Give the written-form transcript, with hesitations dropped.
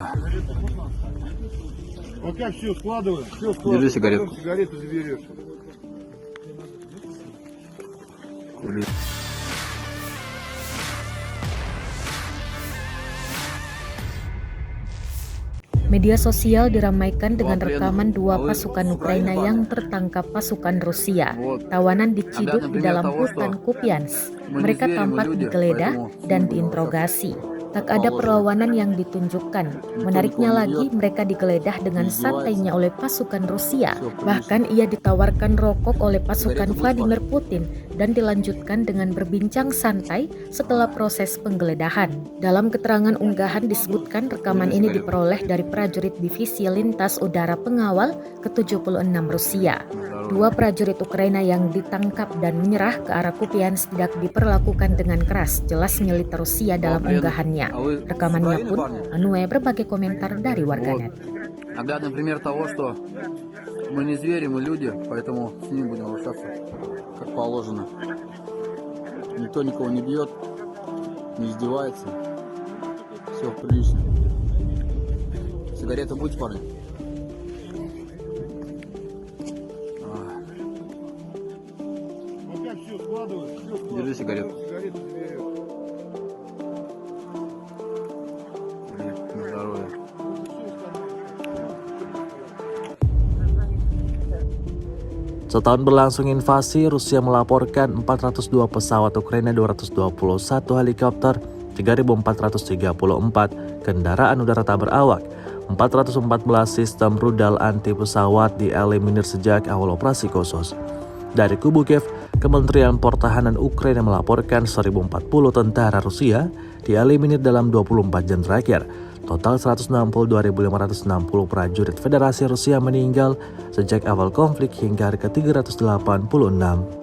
Вот как все складываем, Держи сигарету. потом сигарету заберешь. Media sosial diramaikan dengan rekaman dua pasukan Ukraina yang tertangkap pasukan Rusia. Tawanan diciduk di dalam hutan Kupiansk. Mereka tampak digeledah dan diinterogasi. Tak ada perlawanan yang ditunjukkan. Menariknya lagi, mereka digeledah dengan santainya oleh pasukan Rusia. Bahkan ia ditawarkan rokok oleh pasukan Vladimir Putin dan dilanjutkan dengan berbincang santai setelah proses penggeledahan. Dalam keterangan unggahan disebutkan rekaman ini diperoleh dari prajurit Divisi Lintas Udara Pengawal ke-76 Rusia. Dua prajurit Ukraina yang ditangkap dan menyerah ke arah Kupiansk tidak diperlakukan dengan keras, jelas militer Rusia dalam unggahannya. Rekamannya pun menuai berbagai komentar dari warganet. Наглядный пример того, что мы не звери, мы люди, поэтому с ним будем обращаться как положено. Никто никого не бьет, не издевается. Все прилично. Сигареты будете, парни? Вот как все складываем, Держи сигарету. сигарету заберешь. На здоровье. Setahun berlangsung invasi, Rusia melaporkan 402 pesawat Ukraina, 221 helikopter, 3.434 kendaraan udara tak berawak, 414 sistem rudal anti pesawat dieliminir sejak awal operasi khusus. Dari kubu Kiev, Kementerian Pertahanan Ukraina melaporkan 1.040 tentara Rusia dieliminir dalam 24 jam terakhir. Total 162.560 prajurit Federasi Rusia meninggal sejak awal konflik hingga hari ke-386.